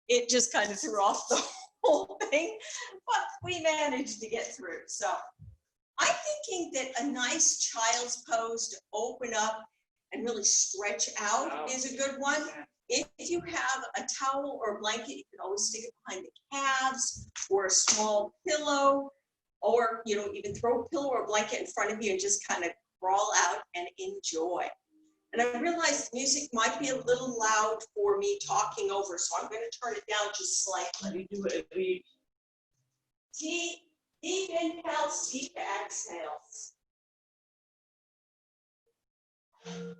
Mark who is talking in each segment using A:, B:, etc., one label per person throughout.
A: It just kind of threw off the whole thing, but we managed to get through. So I'm thinking that a nice child's pose to open up and really stretch out is a good one. If you have a towel or a blanket, you can always stick it behind the calves or a small pillow, or even throw a pillow or a blanket in front of you and just kind of crawl out and enjoy. And I realized the music might be a little loud for me talking over, so I'm going to turn it down just slightly. Deep inhales, deep exhales. There.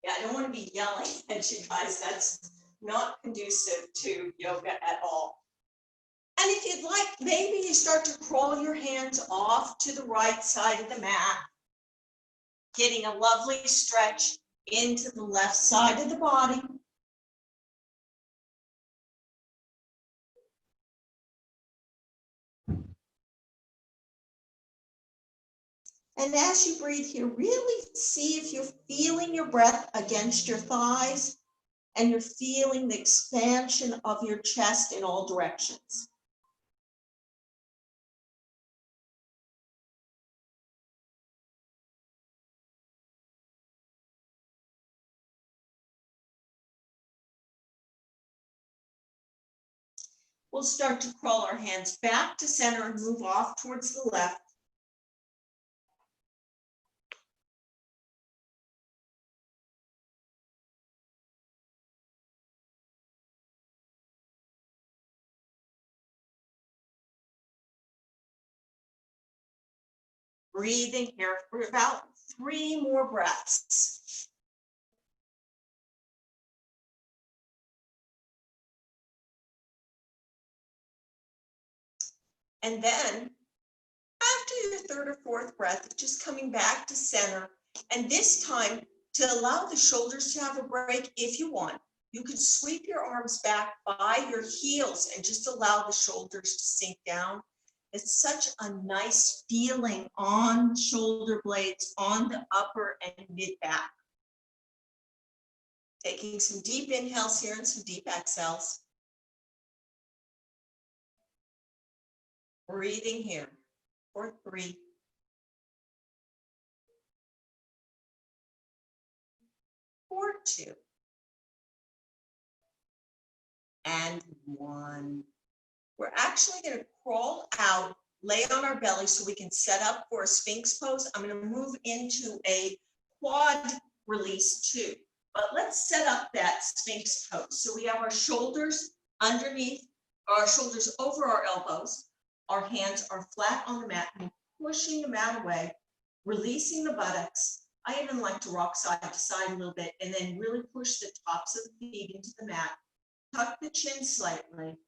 A: Yeah, I don't want to be yelling at you guys. That's not conducive to yoga at all. And if you'd like, maybe you start to crawl your hands off to the right side of the mat, getting a lovely stretch into the left side of the body. And as you breathe here, really see if you're feeling your breath against your thighs and you're feeling the expansion of your chest in all directions. We'll start to crawl our hands back to center and move off towards the left. Breathing here for about 3 more breaths. And then after your 3rd or 4th breath, just coming back to center. And this time, to allow the shoulders to have a break, if you want, you could sweep your arms back by your heels and just allow the shoulders to sink down. It's such a nice feeling on shoulder blades, on the upper and mid back. Taking some deep inhales here and some deep exhales. Breathing here for 3, 4, 2, and 1. We're actually going to crawl out, lay on our belly so we can set up for a Sphinx pose. I'm going to move into a quad release too, but let's set up that Sphinx pose. So we have our shoulders underneath, our shoulders over our elbows. Our hands are flat on the mat and pushing the mat away, releasing the buttocks. I even like to rock side to side a little bit and then really push the tops of the feet into the mat. Tuck the chin slightly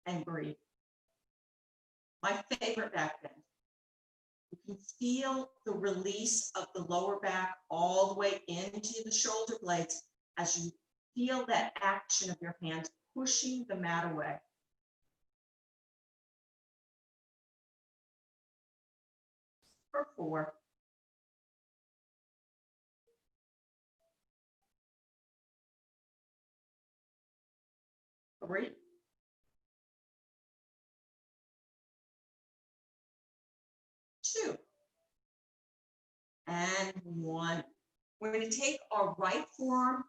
A: and breathe. My favorite back bend. You can feel the release of the lower back all the way into the shoulder blades as you feel that action of your hands pushing the mat away. For 4. 3. 2. And 1. We're going to take our right forearm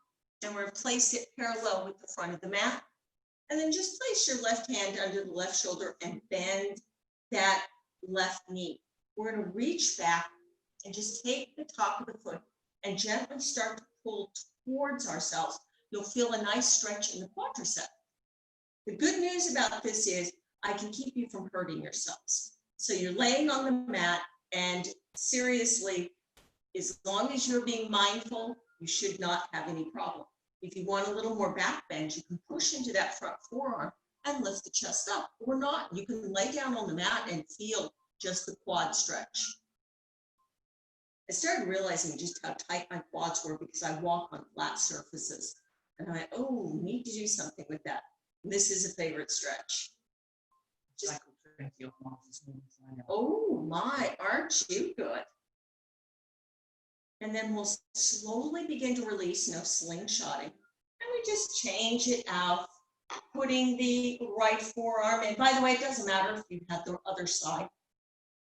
A: and we're going to place it parallel with the front of the mat. And then just place your left hand under the left shoulder and bend that left knee. We're going to reach back and just take the top of the foot and gently start to pull towards ourselves. You'll feel a nice stretch in the quadricep. The good news about this is I can keep you from hurting yourselves. So you're laying on the mat, and seriously, as long as you're being mindful, you should not have any problem. If you want a little more back bend, you can push into that front forearm and lift the chest up, or not. You can lay down on the mat and feel just the quad stretch. I started realizing just how tight my quads were because I walk on flat surfaces. And I went, oh, need to do something with that. And this is a favorite stretch. Just
B: gonna feel muscles moving. I know.
A: Oh my, aren't you good? And then we'll slowly begin to release, no slingshotting. And we just change it out, putting the right forearm in. By the way, it doesn't matter if you have the other side.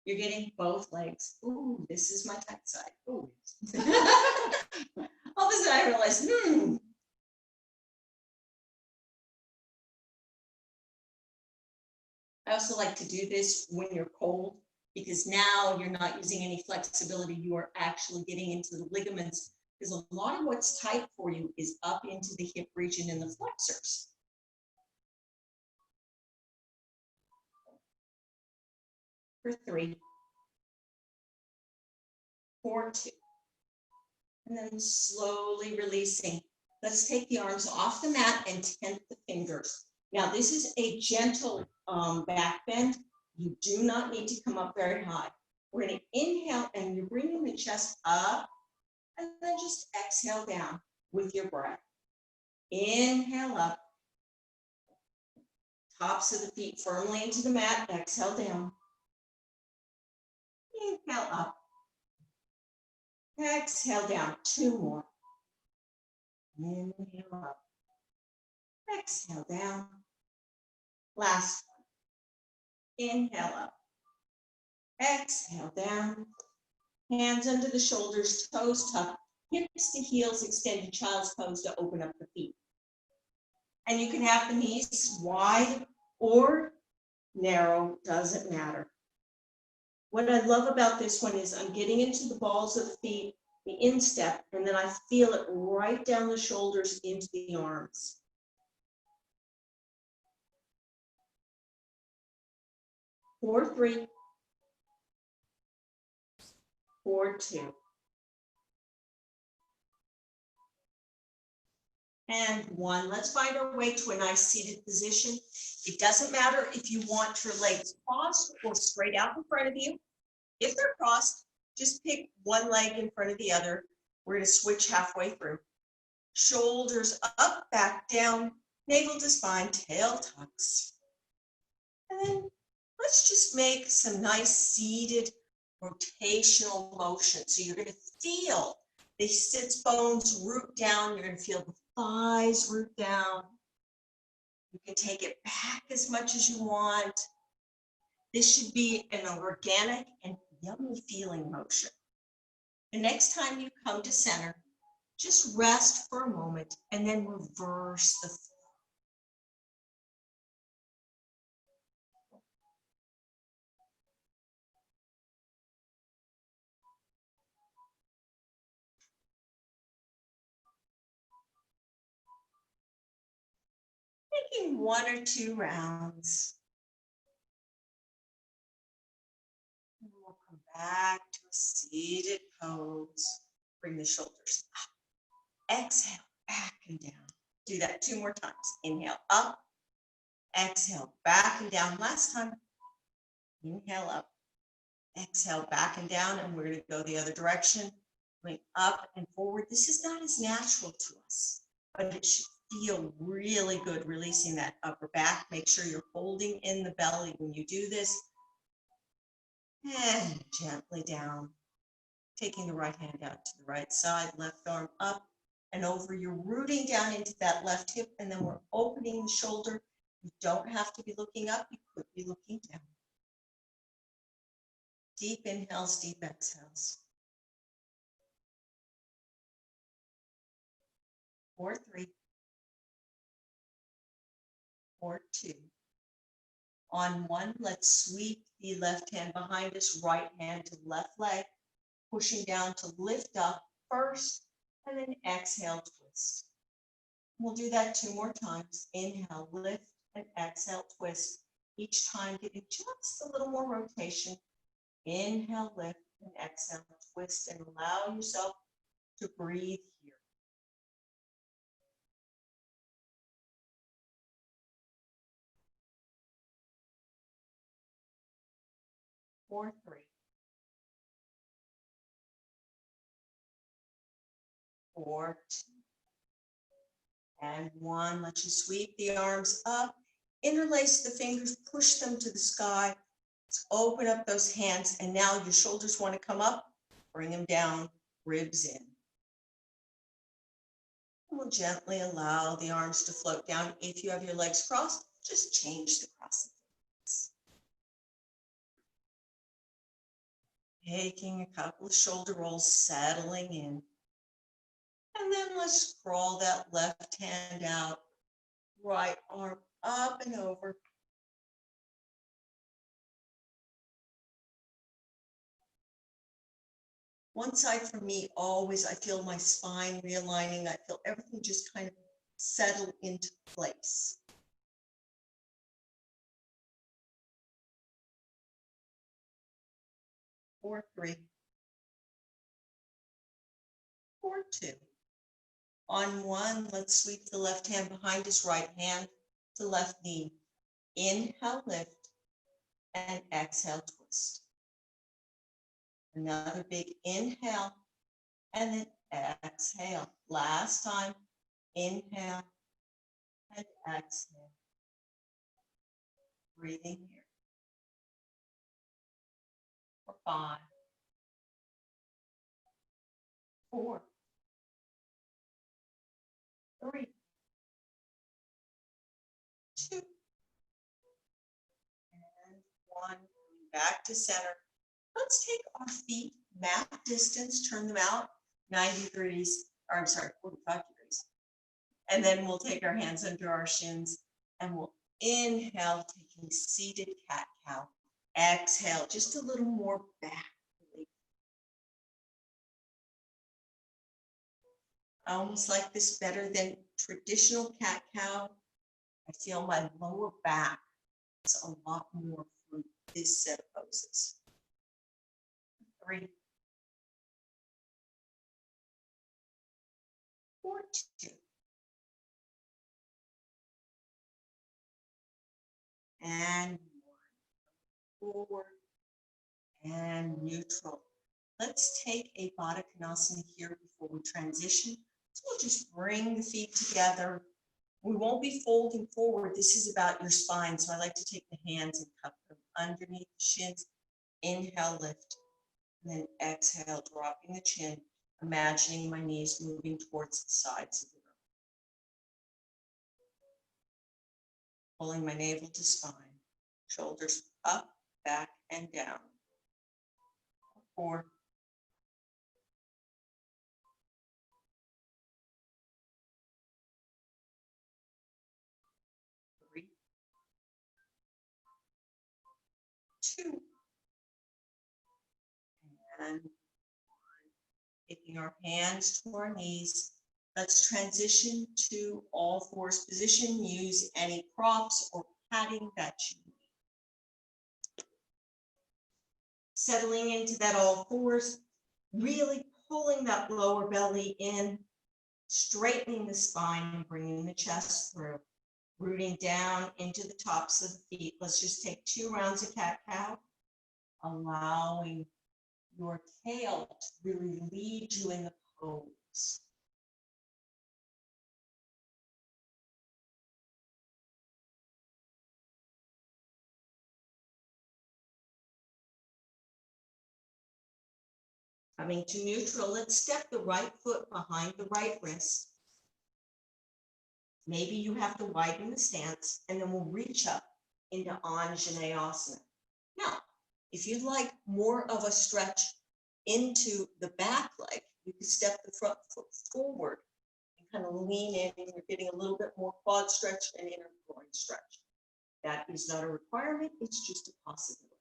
A: You're getting both legs. Ooh, this is my tight side. Ooh. All of a sudden I realized, I also like to do this when you're cold, because now you're not using any flexibility. You are actually getting into the ligaments, because a lot of what's tight for you is up into the hip region and the flexors. For 3, 4, 2. And then slowly releasing. Let's take the arms off the mat and tent the fingers. Now, this is a gentle back bend. You do not need to come up very high. We're going to inhale, and you're bringing the chest up, and then just exhale down with your breath. Inhale up. Tops of the feet firmly into the mat. Exhale down. Inhale up. Exhale down. 2 more. Inhale up. Exhale down. Last one. Inhale up. Exhale down. Hands under the shoulders, toes tucked, hips to heels, extended child's pose to open up the feet. And you can have the knees wide or narrow, doesn't matter. What I love about this one is I'm getting into the balls of the feet, the instep, and then I feel it right down the shoulders into the arms. 4, 3, 4, 2. And 1. Let's find our way to a nice seated position. It doesn't matter if you want your legs crossed or straight out in front of you. If they're crossed, just pick one leg in front of the other. We're going to switch halfway through. Shoulders up, back down, navel to spine, tail tucks. And then let's just make some nice seated rotational motion. So you're going to feel the sits bones root down. You're going to feel the thighs root down. You can take it back as much as you want. This should be an organic and yummy feeling motion. The next time you come to center, just rest for a moment and then reverse the flow. Taking 1 or 2 rounds. And we'll come back to a seated pose. Bring the shoulders up. Exhale, back and down. Do that 2 more times. Inhale up. Exhale, back and down. Last time. Inhale up. Exhale, back and down. And we're going to go the other direction. Going up and forward. This is not as natural to us, but it should feel really good releasing that upper back. Make sure you're holding in the belly when you do this. And gently down. Taking the right hand out to the right side, left arm up and over. You're rooting down into that left hip, and then we're opening the shoulder. You don't have to be looking up. You could be looking down. Deep inhales, deep exhales. 4, 3, 4, 2. On 1, let's sweep the left hand behind us, right hand to left leg, pushing down to lift up first, and then exhale, twist. We'll do that 2 more times. Inhale, lift, and exhale, twist. Each time giving just a little more rotation. Inhale, lift, and exhale, twist, and allow yourself to breathe here. Four, 3, 4, 2, and 1. Let you sweep the arms up Interlace the fingers, push them to the sky. Let's open up those hands, and now your shoulders want to come up, bring them down, ribs in. We'll gently allow the arms to float down. If you have your legs crossed, just change the crossing. Taking a couple of shoulder rolls, settling in. And then let's scroll that left hand out, right arm up and over. One side for me, always, I feel my spine realigning. I feel everything just kind of settle into place. Four, three, four, two. On one, let's sweep the left hand behind us, right hand to left knee. Inhale, lift, and exhale, twist. Another big inhale, and then exhale. Last time, inhale and exhale. Breathing here. For 5, 4, 3, 2, and 1. Back to center. Let's take our feet mat distance, turn them out 90 degrees, or I'm sorry, 45 degrees. And then we'll take our hands under our shins and we'll inhale, taking seated cat-cow. Exhale, just a little more back. I almost like this better than traditional cat-cow. I feel my lower back is a lot more for this set of poses. 3, 4, 2. And 1. Forward and neutral. Let's take a Baddha Konasana here before we transition. So we'll just bring the feet together. We won't be folding forward. This is about your spine. So I like to take the hands and cup them underneath the shins. Inhale, lift, and then exhale, dropping the chin, imagining my knees moving towards the sides of the room. Pulling my navel to spine, shoulders up, back, and down. 4, 3, 2, and 1. Taking our hands to our knees. Let's transition to all fours position. Use any props or padding that you need. Settling into that all fours, really pulling that lower belly in, straightening the spine and bringing the chest through. Rooting down into the tops of the feet. Let's just take 2 rounds of cat-cow, allowing your tail to really lead you in the pose. Coming to neutral, let's step the right foot behind the right wrist. Maybe you have to widen the stance, and then we'll reach up into Anjaneyasana. Now, if you'd like more of a stretch into the back leg, you can step the front foot forward and kind of lean in, and you're getting a little bit more quad stretch and inner groin stretch. That is not a requirement, it's just a possibility.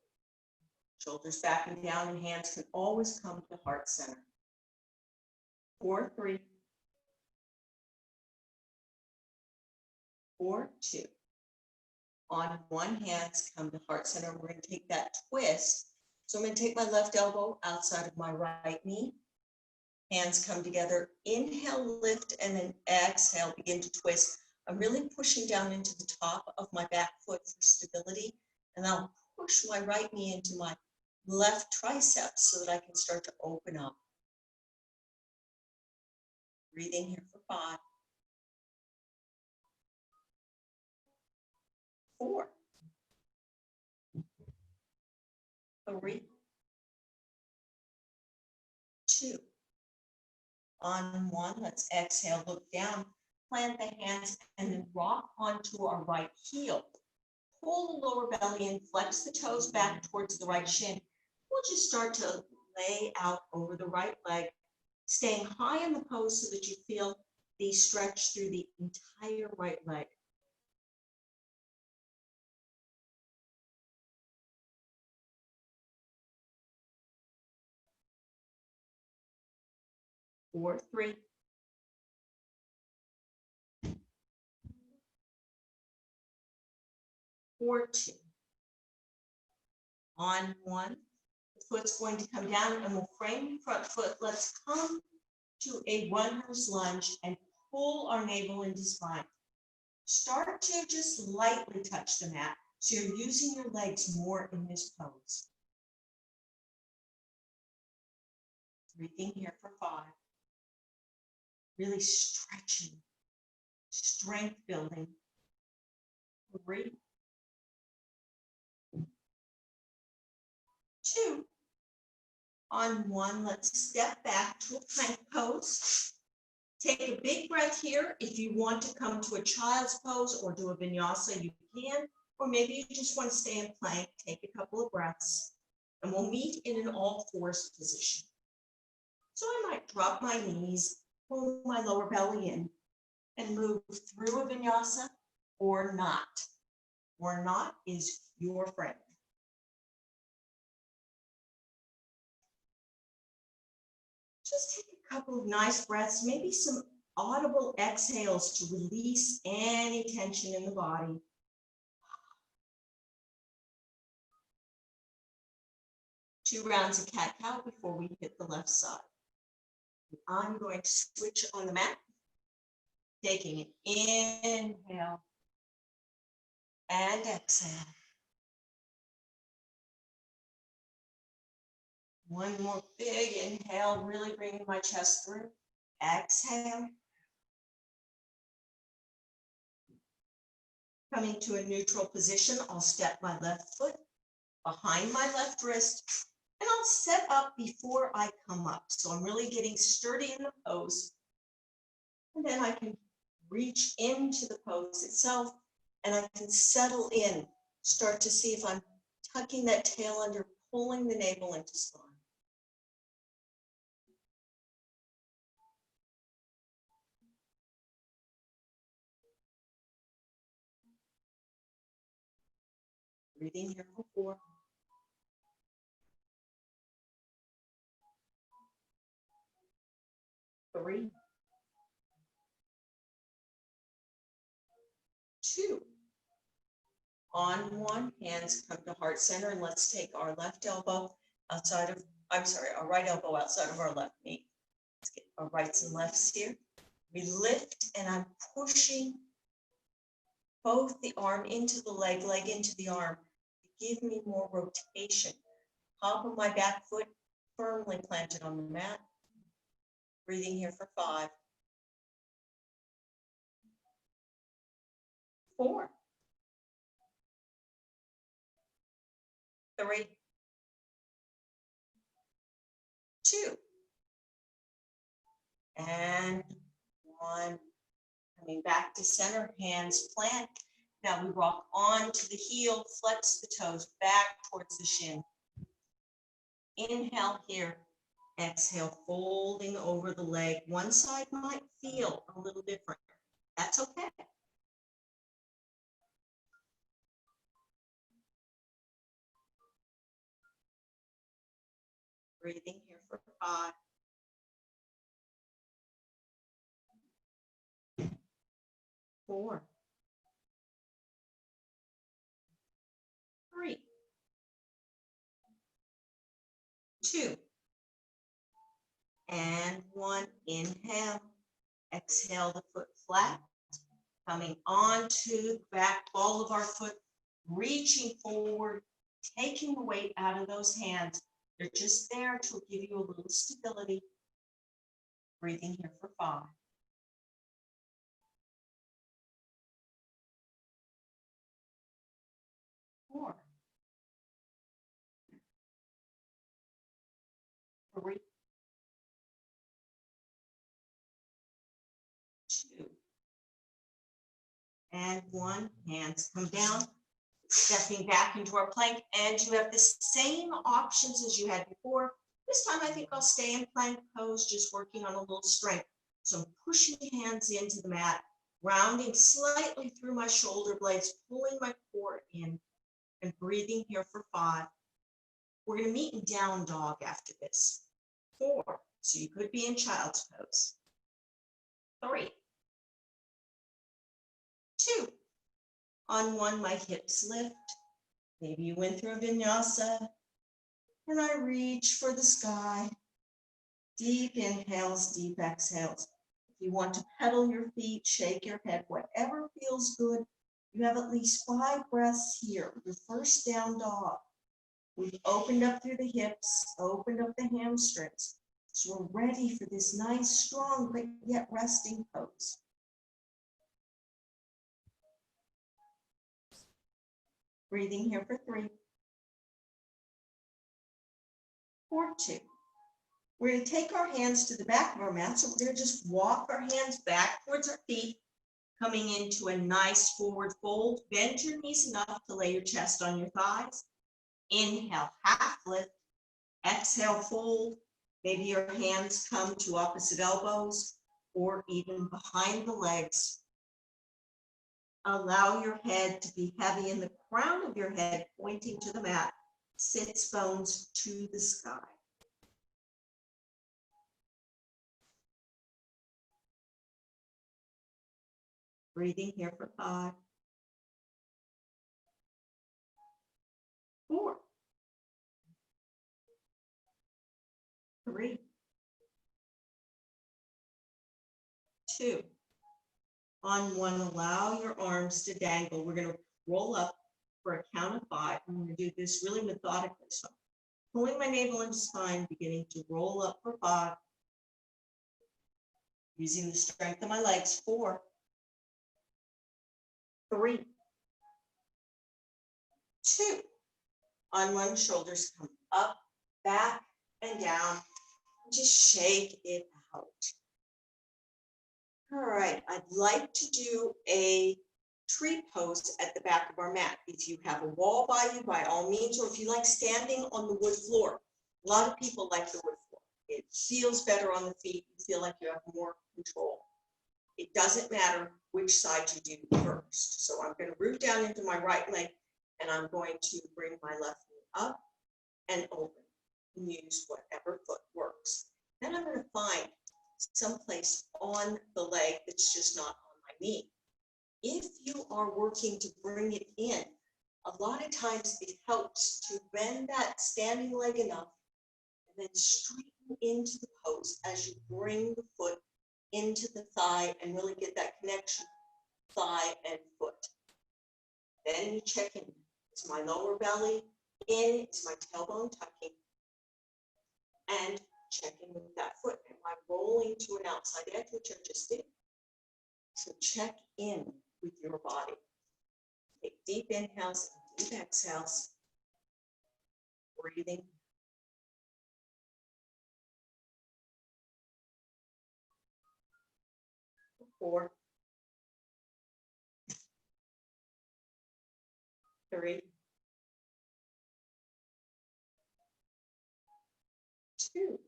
A: Shoulders back and down, and hands can always come to heart center. 4, 3, 4, 2. On one hand, come to heart center. We're going to take that twist. So I'm going to take my left elbow outside of my right knee. Hands come together. Inhale, lift, and then exhale, begin to twist. I'm really pushing down into the top of my back foot for stability. And I'll push my right knee into my left tricep so that I can start to open up. Breathing here for 5, 4, 3, 2. On 1, let's exhale, look down, plant the hands, and then rock onto our right heel. Pull the lower belly in, flex the toes back towards the right shin. We'll just start to lay out over the right leg, staying high in the pose so that you feel the stretch through the entire right leg. 4, 3, 4, 2. On 1, the foot's going to come down and we'll frame the front foot. Let's come to a runner's lunge and pull our navel into spine. Start to just lightly touch the mat, so you're using your legs more in this pose. Breathing here for 5. Really stretching, strength building. 3, 2. On 1, let's step back to a plank pose. Take a big breath here. If you want to come to a child's pose or do a vinyasa, you can. Or maybe you just want to stay in plank. Take a couple of breaths. And we'll meet in an all-fours position. So I might drop my knees, pull my lower belly in, and move through a vinyasa or not. Or not is your friend. Just take a couple of nice breaths, maybe some audible exhales to release any tension in the body. Two rounds of cat-cow before we hit the left side. I'm going to switch on the mat, taking an inhale and exhale. One more big inhale, really bringing my chest through. Exhale. Coming to a neutral position, I'll step my left foot behind my left wrist, and I'll set up before I come up. So I'm really getting sturdy in the pose. And then I can reach into the pose itself, and I can settle in, start to see if I'm tucking that tail under, pulling the navel into spine. Breathing here for 4. 3, 2. On 1, hands come to heart center, and let's take our left elbow outside of, our right elbow outside of our left knee. Let's get our rights and lefts here. We lift, and I'm pushing both the arm into the leg, leg into the arm, to give me more rotation. Top of my back foot firmly planted on the mat. Breathing here for 5, 4, 3, 2, and 1. Coming back to center, hands plant. Now we rock onto the heel, flex the toes back towards the shin. Inhale here, exhale, folding over the leg. One side might feel a little different. That's okay. Breathing here for 5, 4, 3, 2, and 1. Inhale, exhale the foot flat, coming onto the back ball of our foot, reaching forward, taking the weight out of those hands. They're just there to give you a little stability. Breathing here for 5, 3, 2, and 1. Hands come down, stepping back into our plank, and you have the same options as you had before. This time I think I'll stay in plank pose, just working on a little strength. So I'm pushing hands into the mat, rounding slightly through my shoulder blades, pulling my core in, and breathing here for 5. We're going to meet in down dog after this. 4, so you could be in child's pose. 3, 2, on 1, my hips lift. Maybe you went through a vinyasa, and I reach for the sky. Deep inhales, deep exhales. If you want to pedal your feet, shake your head, whatever feels good. You have at least 5 breaths here. Your first down dog. We've opened up through the hips, opened up the hamstrings. So we're ready for this nice, strong, but yet resting pose. Breathing here for 3, 4, 2. We're going to take our hands to the back of our mat. So we're going to just walk our hands back towards our feet, coming into a nice forward fold. Bend your knees enough to lay your chest on your thighs. Inhale, half lift. Exhale, fold. Maybe your hands come to opposite elbows or even behind the legs. Allow your head to be heavy and the crown of your head pointing to the mat. Sits bones to the sky. Breathing here for 5, 4, 3, 2. On 1, allow your arms to dangle. We're going to roll up for a count of 5. I'm going to do this really methodically. So pulling my navel into spine, beginning to roll up for 5. Using the strength of my legs. 4, 3, 2. On 1, shoulders come up, back, and down. Just shake it out. All right, I'd like to do a tree pose at the back of our mat. If you have a wall by you, by all means, or if you like standing on the wood floor. A lot of people like the wood floor. It feels better on the feet. You feel like you have more control. It doesn't matter which side you do first. So I'm going to root down into my right leg, and I'm going to bring my left knee up and open. Use whatever foot works. Then I'm going to find someplace on the leg that's just not on my knee. If you are working to bring it in, a lot of times it helps to bend that standing leg enough and then straighten into the pose as you bring the foot into the thigh and really get that connection, thigh and foot. Then you check in. Is my lower belly in? Is my tailbone tucking? And checking with that foot. Am I rolling to an outside edge, which I just did? So check in with your body. Take deep inhales and deep exhales. Breathing. Four, 3, 2.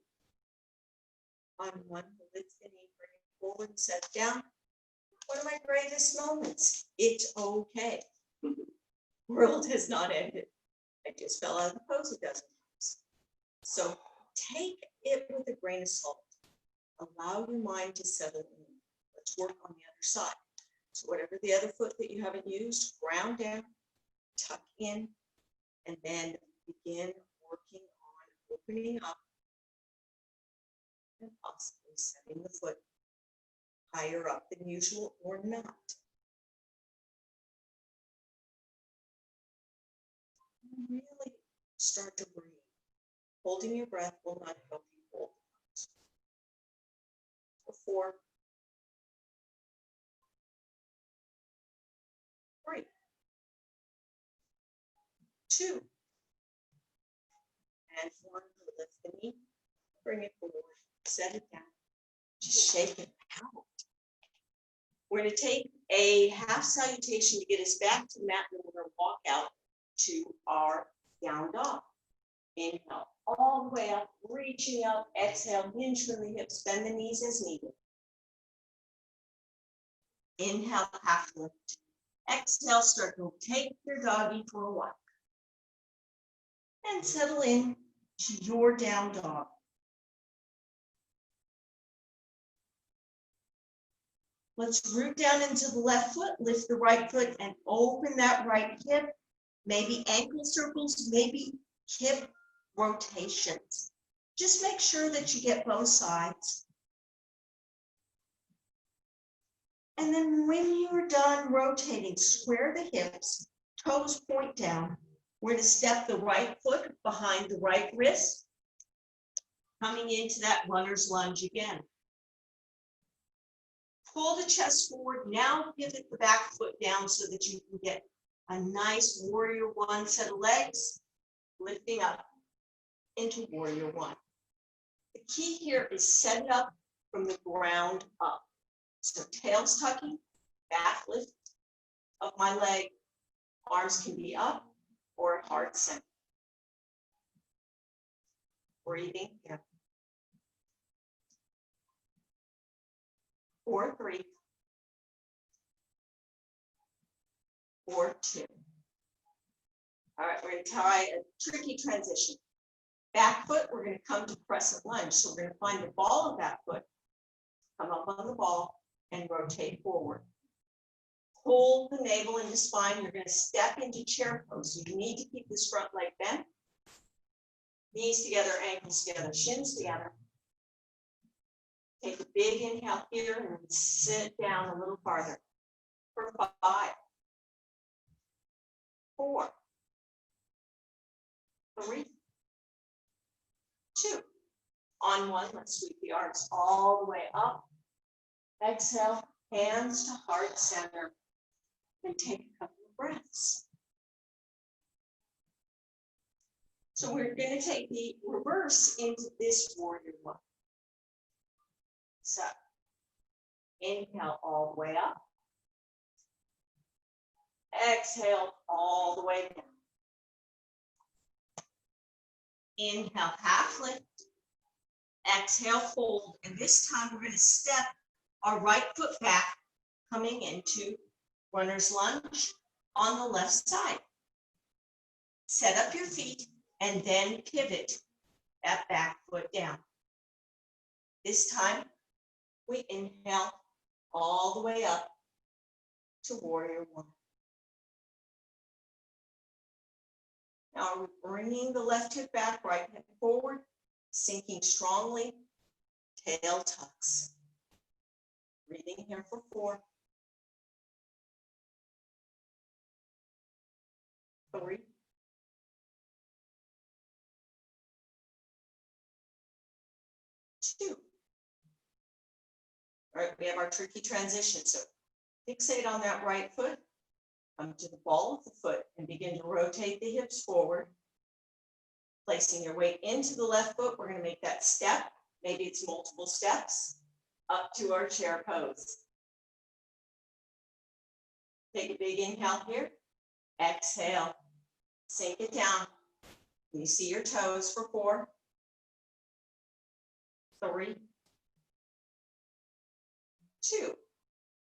A: On 1, lift the knee, bring it forward, set down. One of my greatest moments. It's okay. World has not ended. I just fell out of the pose a dozen times. So take it with a grain of salt. Allow your mind to settle in. Let's work on the other side. So whatever the other foot that you haven't used, ground down, tuck in, and then begin working on opening up and possibly setting the foot higher up than usual or not. Really start to breathe. Holding your breath will not help you hold the pose. 4, 3, 2, and 1. Lift the knee, Bring it forward, set it down, just shake it out. We're going to take a half salutation to get us back to the mat, and we're going to walk out to our down dog. Inhale all the way up, reaching up, exhale, hinge from the hips, bend the knees as needed. Inhale, half lift. Exhale, start to take your doggy for a walk. And settle in to your down dog. Let's root down into the left foot, lift the right foot and open that right hip. Maybe ankle circles, maybe hip rotations. Just make sure that you get both sides. And then when you're done rotating, square the hips, toes point down. We're going to step the right foot behind the right wrist, coming into that runner's lunge again. Pull the chest forward. Now pivot the back foot down so that you can get a nice warrior one set of legs, lifting up into warrior one. The key here is set it up from the ground up. So tail's tucking, back lift of my leg, arms can be up or heart center. Breathing here. 4, 3, 4, 2. All right, we're going to try a tricky transition. Back foot, we're going to come to crescent lunge. So we're going to find the ball of that foot, come up on the ball, and rotate forward. Pull the navel into spine. You're going to step into chair pose. So you need to keep this front leg bent. Knees together, ankles together, shins together. Take a big inhale here and sit down a little farther. For 5, 4, 3, 2. On 1, let's sweep the arms all the way up. Exhale, hands to heart center. And take a couple of breaths. So we're going to take the reverse into this warrior one. So inhale all the way up. Exhale all the way down. Inhale, half lift. Exhale, fold. And this time we're going to step our right foot back, coming into runner's lunge on the left side. Set up your feet and then pivot that back foot down. This time we inhale all the way up to warrior one. Now we're bringing the left hip back, right hip forward, sinking strongly, tail tucks. Breathing here for 4, 3, 2. All right, we have our tricky transition. So fixate on that right foot, come to the ball of the foot and begin to rotate the hips forward. Placing your weight into the left foot, we're going to make that step. Maybe it's multiple steps up to our chair pose. Take a big inhale here. Exhale, sink it down. You see your toes for 4, 3, 2.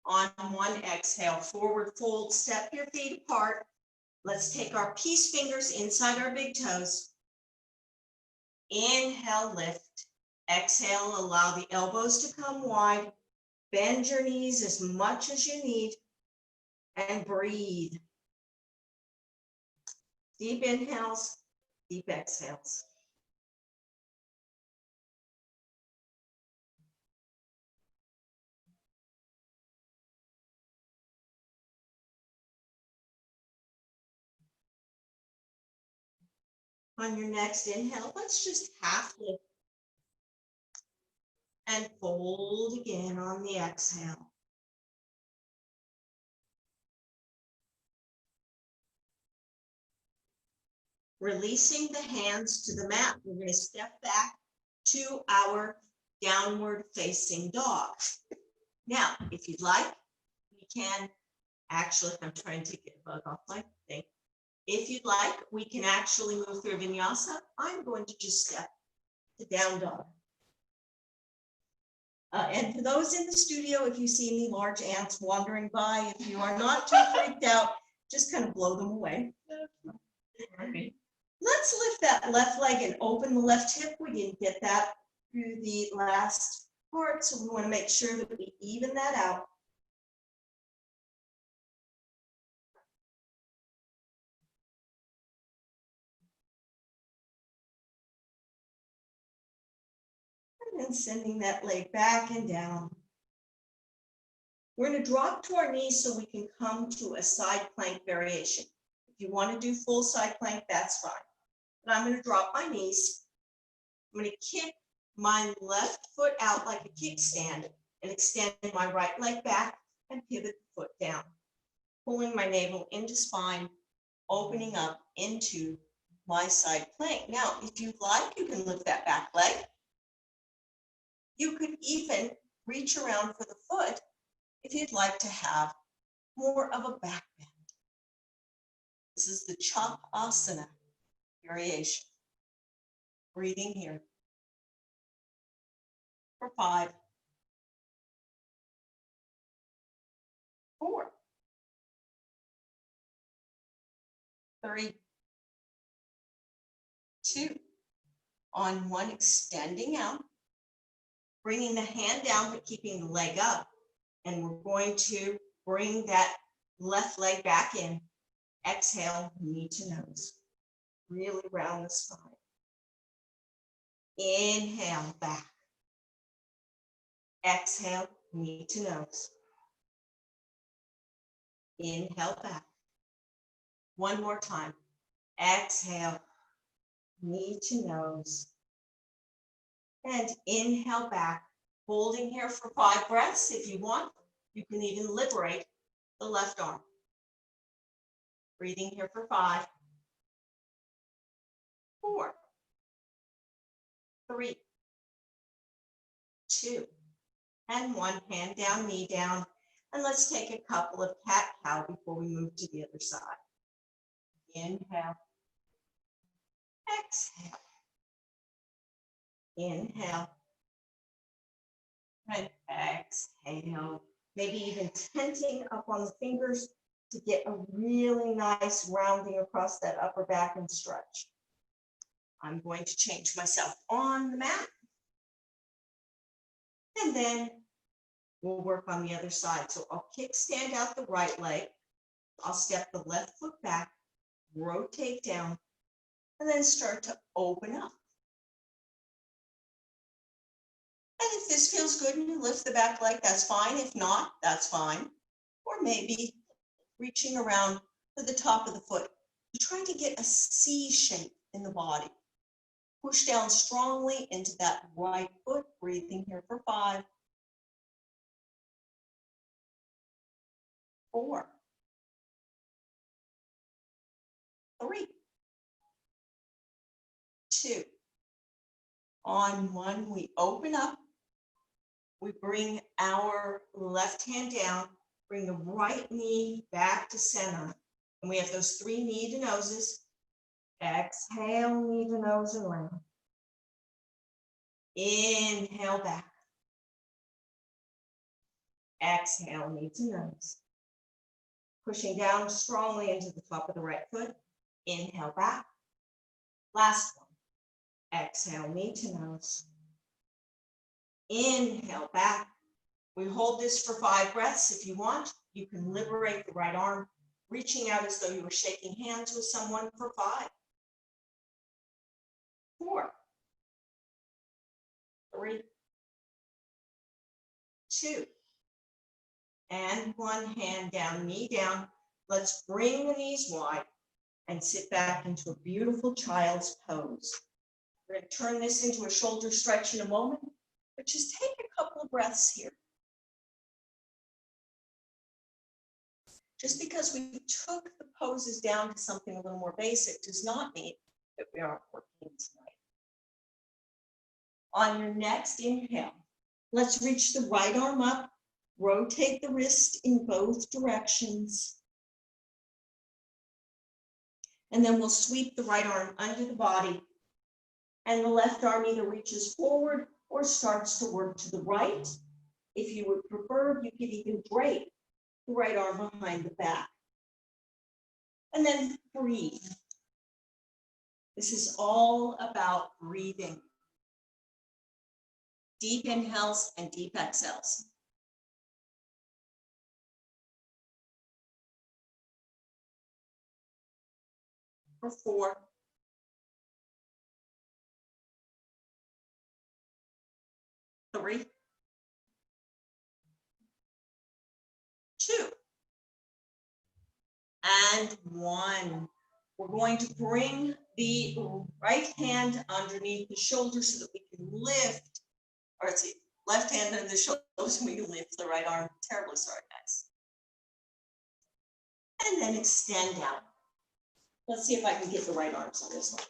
A: On 1, exhale, forward fold, step your feet apart. Let's take our peace fingers inside our big toes. Inhale, lift. Exhale, allow the elbows to come wide. Bend your knees as much as you need. And breathe. Deep inhales, deep exhales. On your next inhale, let's just half lift and fold again on the exhale. Releasing the hands to the mat, we're going to step back to our downward facing dog. Now, if you'd like, we can actually, I'm trying to get a bug off my thing. If you'd like, we can actually move through vinyasa. I'm going to just step to down dog. And for those in the studio, if you see any large ants wandering by, if you are not too freaked out, just kind of blow them away. Let's lift that left leg and open the left hip. We didn't get that through the last part, so we want to make sure that we even that out. And then sending that leg back and down. We're going to drop to our knees so we can come to a side plank variation. If you want to do full side plank, that's fine. But I'm going to drop my knees. I'm going to kick my left foot out like a kickstand and extend my right leg back and pivot the foot down. Pulling my navel into spine, opening up into my side plank. Now, if you'd like, you can lift that back leg. You could even reach around for the foot if you'd like to have more of a back bend. This is the chop asana variation. Breathing here for 5, 4, 3, 2. On 1, extending out, bringing the hand down but keeping the leg up. And we're going to bring that left leg back in. Exhale, knee to nose. Really round the spine. Inhale, back. Exhale, knee to nose. Inhale, back. One more time. Exhale, knee to nose. And inhale back. Holding here for 5 breaths. If you want, you can even liberate the left arm. Breathing here for 5, 4, 3, 2, and 1. Hand down, knee down. And let's take a couple of cat-cow before we move to the other side. Inhale. Exhale. Inhale. And exhale. Maybe even tenting up on the fingers to get a really nice rounding across that upper back and stretch. I'm going to change myself on the mat. And then we'll work on the other side. So I'll kickstand out the right leg. I'll step the left foot back, rotate down, and then start to open up. And if this feels good and you lift the back leg, that's fine. If not, that's fine. Or maybe reaching around to the top of the foot. Trying to get a C shape in the body. Push down strongly into that right foot. Breathing here for 5, 4, 3, 2. On 1, we open up. We bring our left hand down, bring the right knee back to center. And we have those 3 knee to noses. Exhale, knee to nose and round. Inhale back. Exhale, knee to nose. Pushing down strongly into the top of the right foot. Inhale back. Last one. Exhale, knee to nose. Inhale back. We hold this for 5 breaths. If you want, you can liberate the right arm, reaching out as though you were shaking hands with someone for 5, 4, 3, 2, and 1. Hand down, knee down. Let's bring the knees wide and sit back into a beautiful child's pose. We're going to turn this into a shoulder stretch in a moment, but just take a couple of breaths here. Just because we took the poses down to something a little more basic does not mean that we aren't working tonight. On your next inhale, let's reach the right arm up, rotate the wrist in both directions. And then we'll sweep the right arm under the body. And the left arm either reaches forward or starts to work to the right. If you would prefer, you could even drape the right arm behind the back. And then breathe. This is all about breathing. Deep inhales and deep exhales. For 4, 3, 2, and 1. We're going to bring the right hand underneath the shoulder so that we can lift, or let's see, left hand under the shoulder so we can lift the right arm. Terribly sorry, guys. And then extend out. Let's see if I can get the right arms on this one.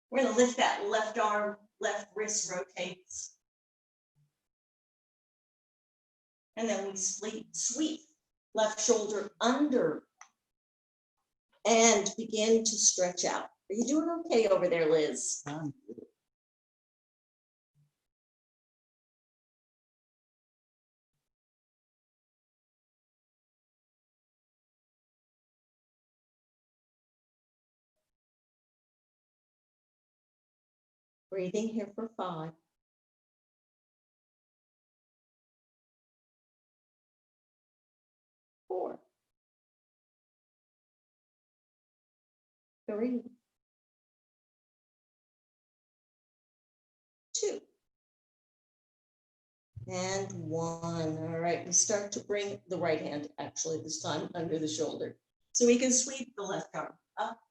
A: We're going to lift that left arm, left wrist rotates. And then we sweep left shoulder under and begin to stretch out. Are you doing okay over there, Liz? Breathing here for 5. 4. 3. 2. And 1. All right, we start to bring the right hand, actually this time, under the shoulder. So we can sweep the left arm up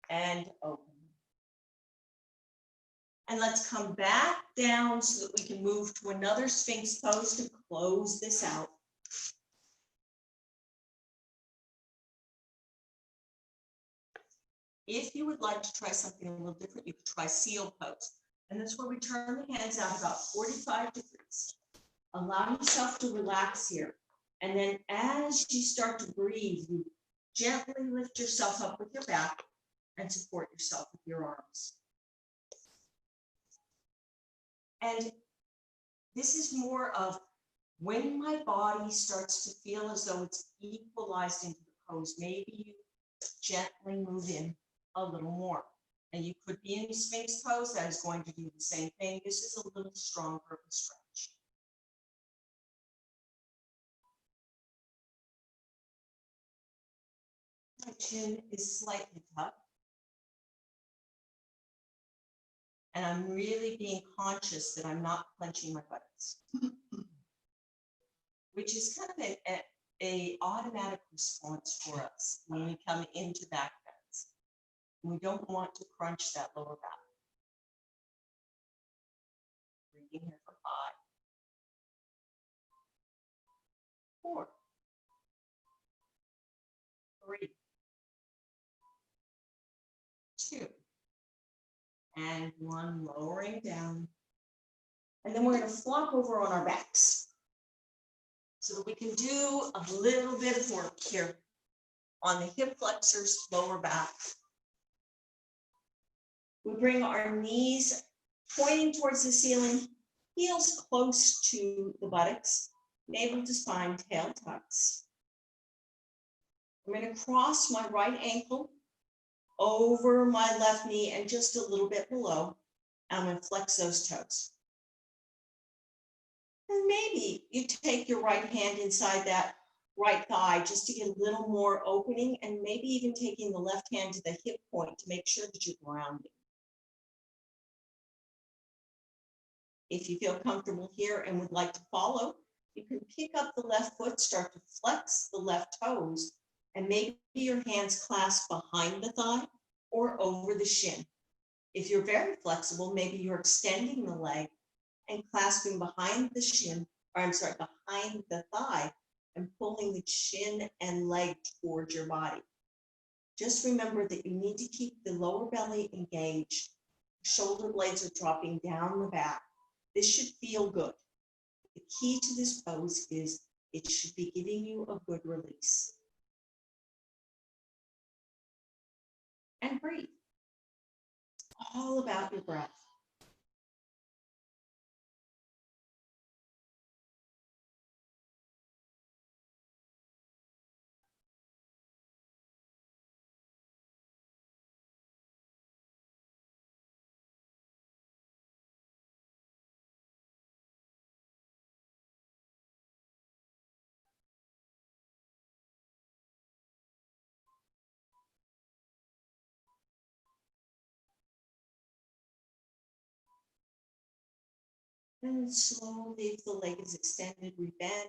A: and open. And let's come back down so that we can move to another Sphinx pose to close this out. If you would like to try something a little different, you could try seal pose. And that's where we turn the hands out about 45 degrees. Allow yourself to relax here. And then as you start to breathe, you gently lift yourself up with your back and support yourself with your arms. And this is more of when my body starts to feel as though it's equalized into the pose, maybe you gently move in a little more. And you could be in the Sphinx pose, that is going to do the same thing. This is a little stronger of a stretch. My chin is slightly tucked. And I'm really being conscious that I'm not clenching my buttocks, which is kind of an automatic response for us when we come into back bends. We don't want to crunch that lower back. Breathing here for 5, 4, 3, 2, and 1, lowering down. And then we're going to flop over on our backs so that we can do a little bit of work here on the hip flexors, lower back. We bring our knees pointing towards the ceiling, heels close to the buttocks, navel to spine, tail tucks. I'm going to cross my right ankle over my left knee and just a little bit below. I'm going to flex those toes. And maybe you take your right hand inside that right thigh just to get a little more opening, and maybe even taking the left hand to the hip point to make sure that you're grounding. If you feel comfortable here and would like to follow, you can pick up the left foot, start to flex the left toes, and maybe your hands clasp behind the thigh or over the shin. If you're very flexible, maybe you're extending the leg and clasping behind the shin, or I'm sorry, behind the thigh, and pulling the shin and leg towards your body. Just remember that you need to keep the lower belly engaged Shoulder blades are dropping down the back. This should feel good. The key to this pose is it should be giving you a good release. And breathe. It's all about your breath. And slowly, if the leg is extended, we bend,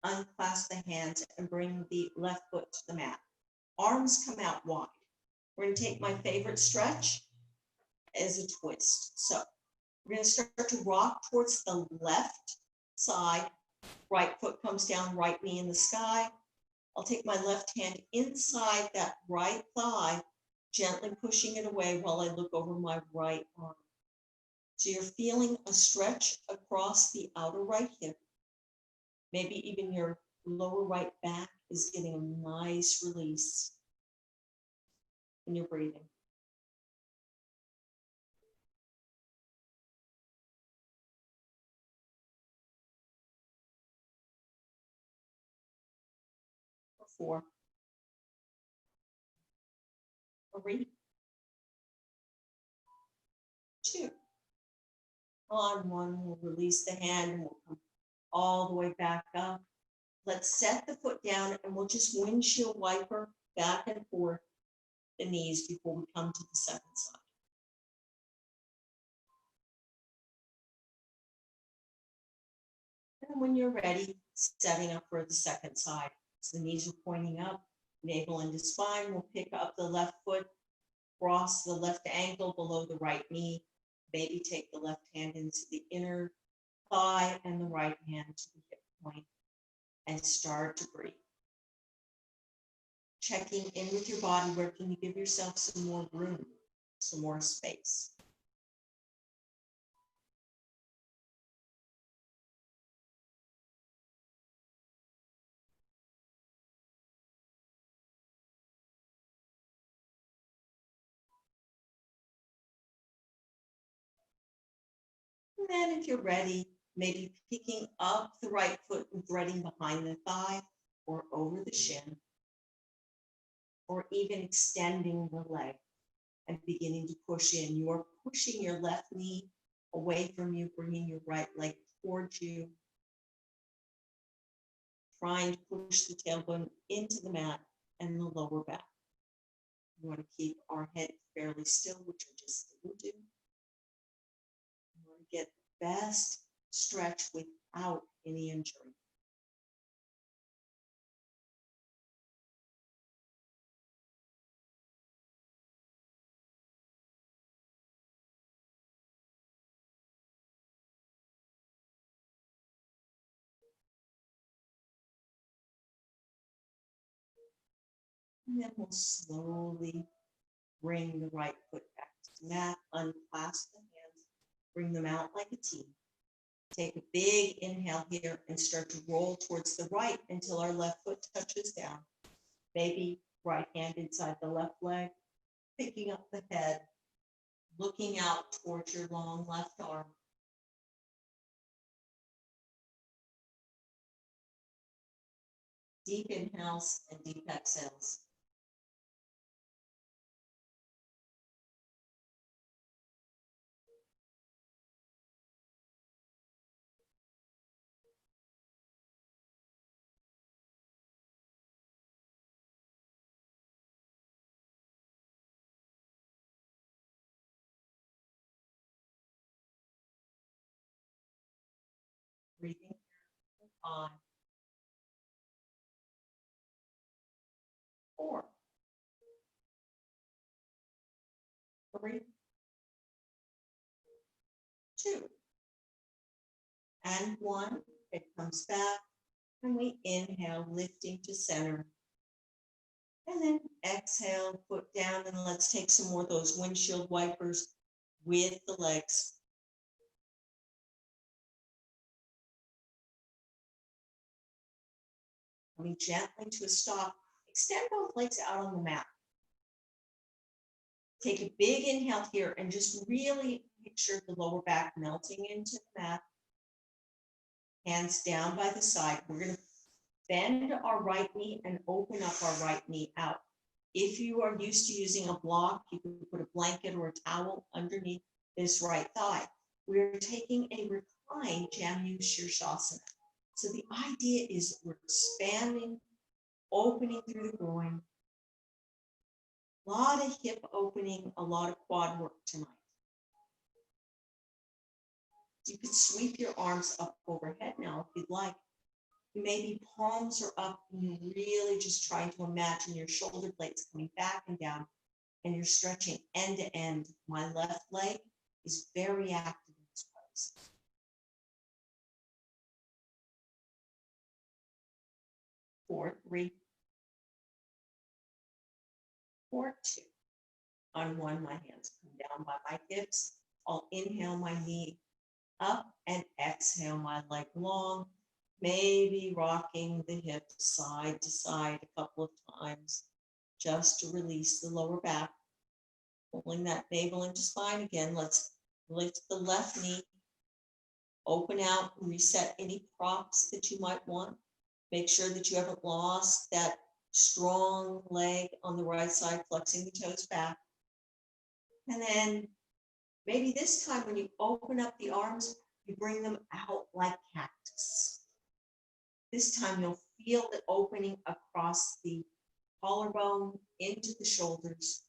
A: unclasp the hands, and bring the left foot to the mat. Arms come out wide. We're going to take my favorite stretch as a twist. So we're going to start to rock towards the left side. Right foot comes down, right knee in the sky. I'll take my left hand inside that right thigh, gently pushing it away while I look over my right arm. So you're feeling a stretch across the outer right hip. Maybe even your lower right back is getting a nice release in your breathing. Four, three, two. On one, we'll release the hand and we'll come all the way back up. Let's set the foot down and we'll just windshield wiper back and forth the knees before we come to the second side. And when you're ready, setting up for the second side. So the knees are pointing up, navel into spine. We'll pick up the left foot, cross the left ankle below the right knee. Maybe take the left hand into the inner thigh and the right hand to the hip point and start to breathe. Checking in with your body, where can you give yourself some more room, some more space? And then if you're ready, maybe picking up the right foot and threading behind the thigh or over the shin, or even extending the leg and beginning to push in. You're pushing your left knee away from you, bringing your right leg towards you, trying to push the tailbone into the mat and the lower back. We want to keep our head fairly still, which I just didn't do. We want to get the best stretch without any injury. And then we'll slowly bring the right foot back to the mat, unclasp the hands, bring them out like a T. Take a big inhale here and start to roll towards the right until our left foot touches down. Maybe right hand inside the left leg, picking up the head, looking out towards your long left arm. Deep inhales and deep exhales. Breathing on. 4, 3, 2, and 1. It comes back, and we inhale, lifting to center. And then exhale, foot down, and let's take some more of those windshield wipers. with the legs. Coming gently to a stop. Extend both legs out on the mat. Take a big inhale here and just really picture the lower back melting into the mat. Hands down by the side. We're going to bend our right knee and open up our right knee out. If you are used to using a block, you can put a blanket or a towel underneath this right thigh. We're taking a reclined Jamnu Shirshasana. So the idea is we're expanding, opening through the groin. A lot of hip opening, a lot of quad work tonight. You could sweep your arms up overhead now if you'd like. Maybe palms are up and you're really just trying to imagine your shoulder blades coming back and down and you're stretching end to end. My left leg is very active in this pose. 4, 3, 4, 2. On one, my hands come down by my hips. I'll inhale my knee up and exhale my leg long. Maybe rocking the hips side to side a couple of times just to release the lower back. Pulling that navel into spine again. Let's lift the left knee. Open out and reset any props that you might want. Make sure that you haven't lost that strong leg on the right side, flexing the toes back. And then maybe this time when you open up the arms, you bring them out like cactus. This time you'll feel the opening across the collarbone into the shoulders,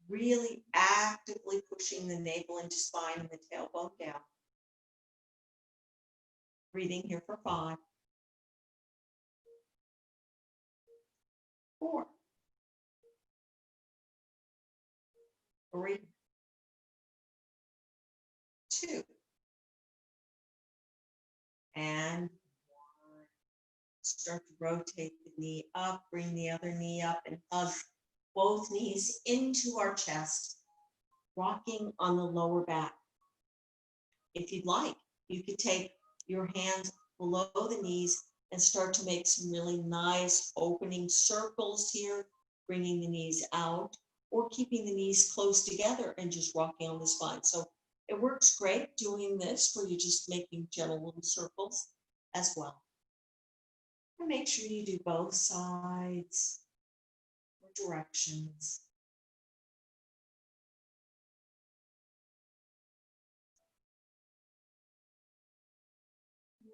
A: really actively pushing the navel into spine and the tailbone down. Breathing here for 5, 4, 3, 2, and 1. Start to rotate the knee up, bring the other knee up and hug both knees into our chest, rocking on the lower back. If you'd like, you could take your hands below the knees and start to make some really nice opening circles here, bringing the knees out or keeping the knees close together and just rocking on the spine. So it works great doing this where you're just making gentle little circles as well. And make sure you do both sides or directions.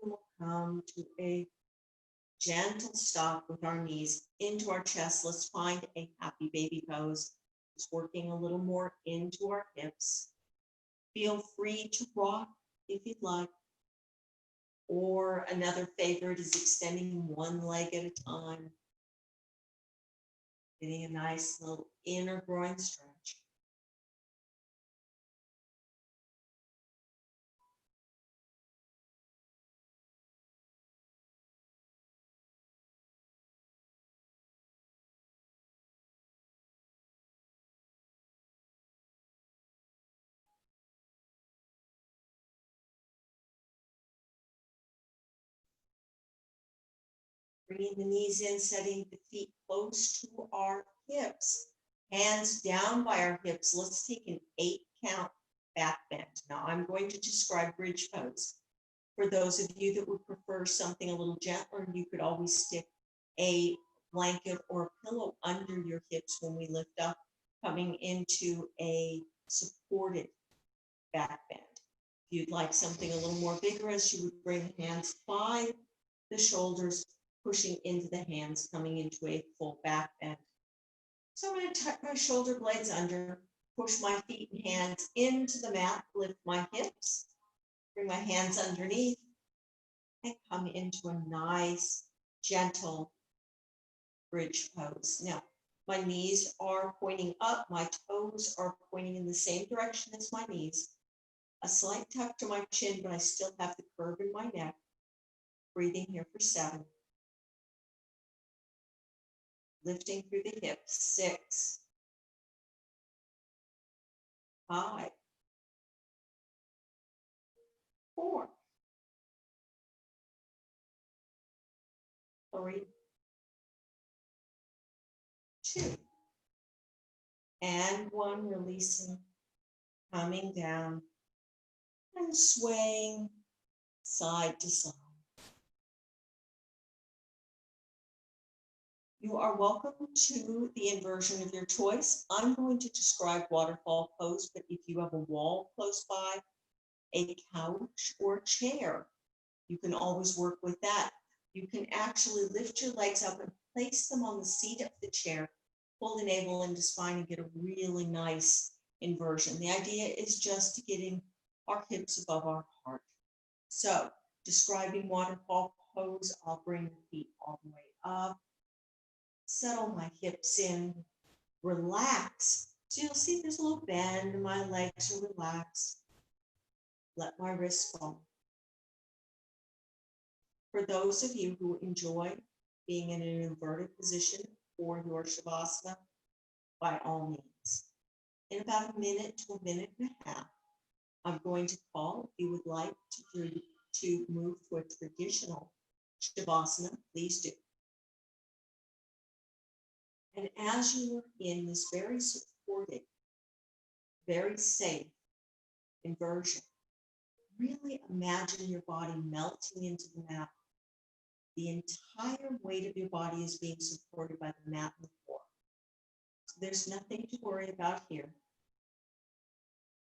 A: We'll come to a gentle stop with our knees into our chest. Let's find a happy baby pose. Just working a little more into our hips. Feel free to rock if you'd like. Or another favorite is extending one leg at a time. Getting a nice little inner groin stretch. Bringing the knees in, setting the feet close to our hips. Hands down by our hips. Let's take an 8 count back bend. Now I'm going to describe bridge pose. For those of you that would prefer something a little gentler, you could always stick a blanket or a pillow under your hips when we lift up, coming into a supported back bend. If you'd like something a little more vigorous, you would bring hands by the shoulders, pushing into the hands, coming into a full back bend. So I'm going to tuck my shoulder blades under, push my feet and hands into the mat, lift my hips, bring my hands underneath, and come into a nice, gentle bridge pose. Now, my knees are pointing up, my toes are pointing in the same direction as my knees. A slight tuck to my chin, but I still have the curve in my neck. Breathing here for 7. Lifting through the hips, 6, 5, 4, 3, 2, and 1, releasing, coming down and swaying side to side. You are welcome to the inversion of your choice. I'm going to describe waterfall pose, but if you have a wall close by, a couch or chair, you can always work with that. You can actually lift your legs up and place them on the seat of the chair, pull the navel into spine and get a really nice inversion. The idea is just getting our hips above our heart. So describing waterfall pose, I'll bring the feet all the way up, settle my hips in, relax. So you'll see there's a little bend, my legs are relaxed. Let my wrists fall. For those of you who enjoy being in an inverted position for your Shavasana, by all means. In about a minute to a minute and a half, I'm going to call. If you would like to move to a traditional Shavasana, please do. And as you are in this very supported, very safe inversion, really imagine your body melting into the mat. The entire weight of your body is being supported by the mat and the floor. So there's nothing to worry about here.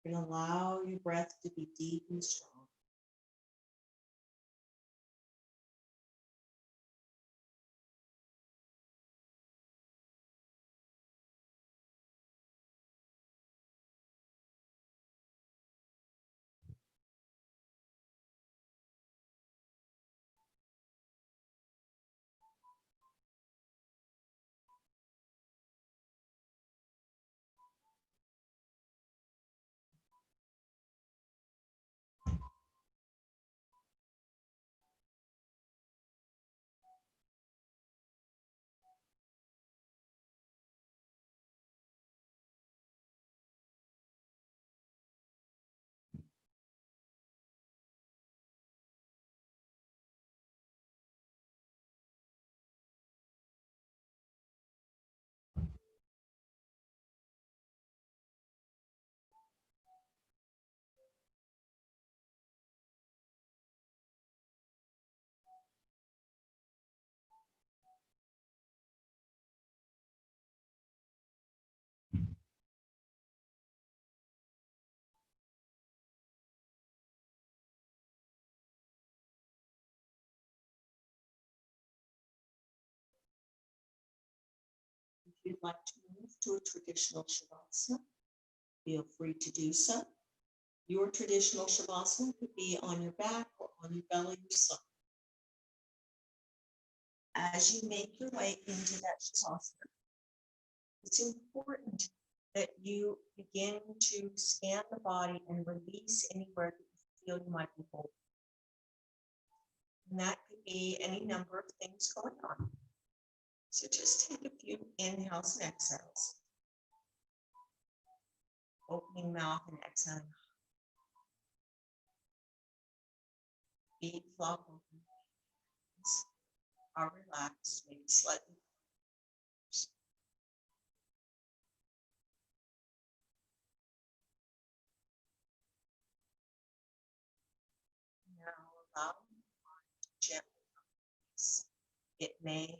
A: You're going to allow your breath to be deep and strong. If you'd like to move to a traditional Shavasana, feel free to do so. Your traditional Shavasana could be on your back or on your belly or side. As you make your way into that Shavasana, it's important that you begin to scan the body and release anywhere that you feel you might be holding. And that could be any number of things going on. So just take a few inhales and exhales. Opening mouth and exhaling. Feet flop open. Are relaxed, maybe slightly. Now allow the mind to gently release. It may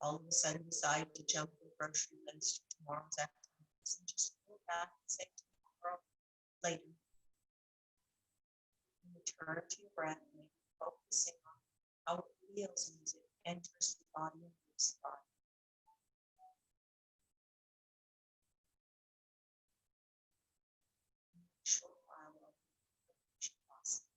A: all of a sudden decide to jump the grocery list to tomorrow's activities and just pull back and say tomorrow later. And return to your breath, maybe focusing on how it feels as it enters the body and leaves the body. Short while of Shavasana.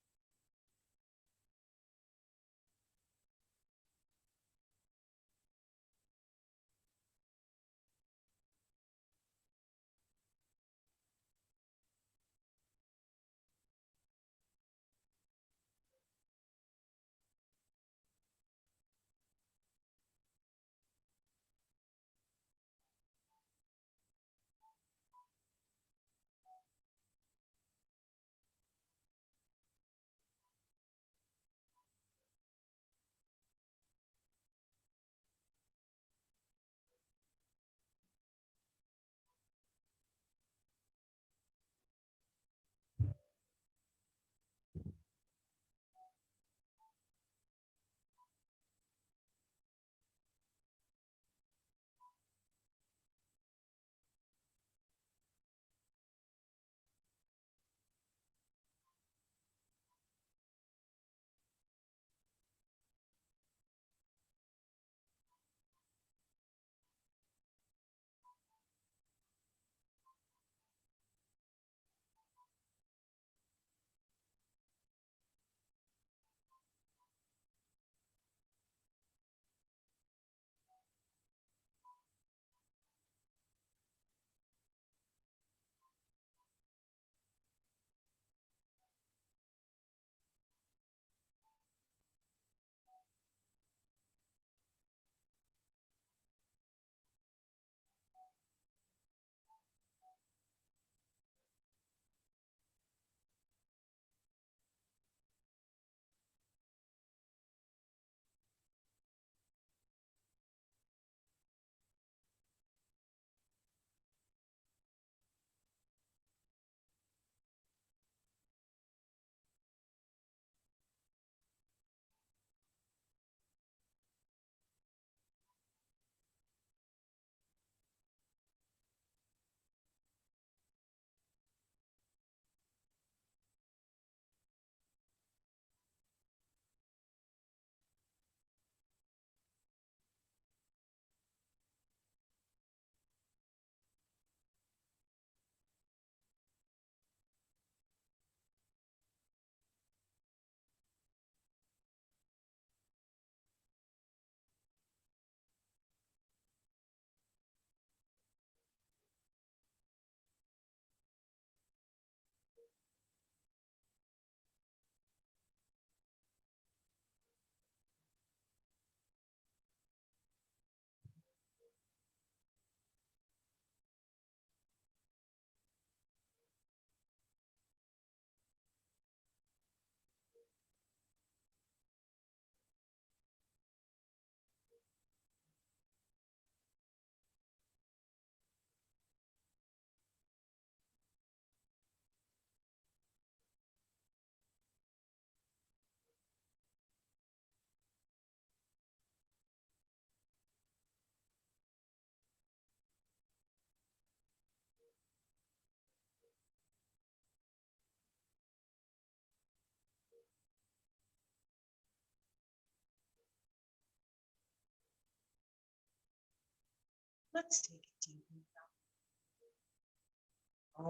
A: Let's take a deep inhale.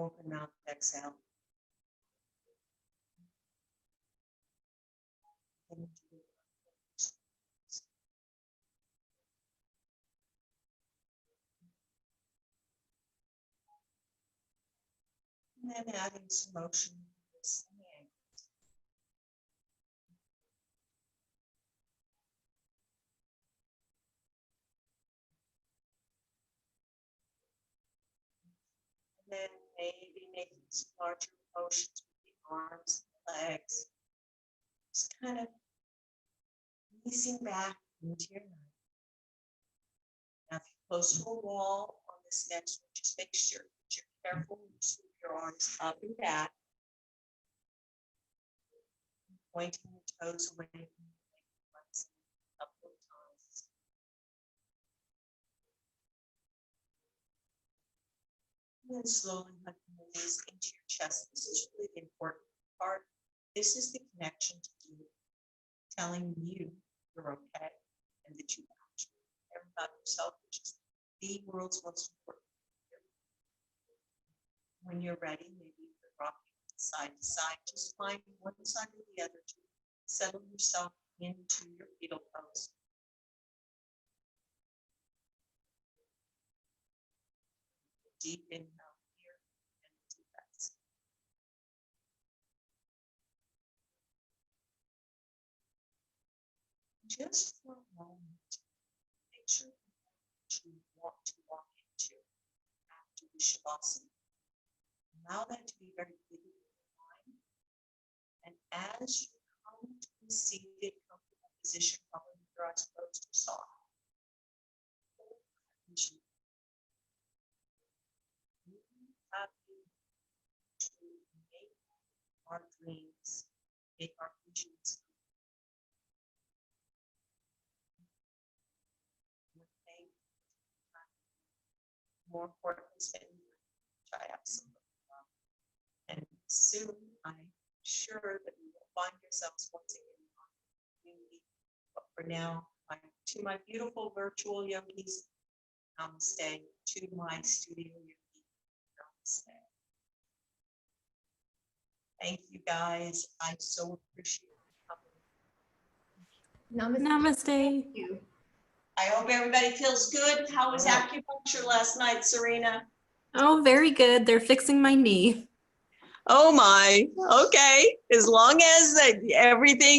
A: Open mouth, exhale. And then adding some motion to this hand. And then maybe making some larger motions with the arms, legs. Just kind of easing back into your night. Now, if you're close to a wall on this next one, just make sure that you're careful when you sweep your arms up and back. Pointing your toes away from the legs a couple of times. And then slowly hugging the knees into your chest. This is really the important part. This is the connection to you, telling you you're okay and that you actually care about yourself, which is the world's most important thing. When you're ready, maybe you're rocking side to side, just find one side or the other to settle yourself into your fetal pose. Deep inhale here and deep exhale. Just for a moment, picture what you want to walk into after the Shavasana. Allow that to be very clear in your mind. And as you come to a seated, comfortable position, probably with your eyes closed or soft, we have you to make our dreams, make our visions more importantly, spending time, which I absolutely love. And soon, I'm sure that we will find ourselves once again in our community. But for now, to my beautiful virtual yogis, namaste. To my studio yogi, namaste. Thank you guys. I so appreciate your company.
C: Namaste.
D: Thank you.
A: I hope everybody feels good. How was acupuncture last night, Serena?
C: Oh, very good. They're fixing my knee.
A: Oh my, okay. As long as everything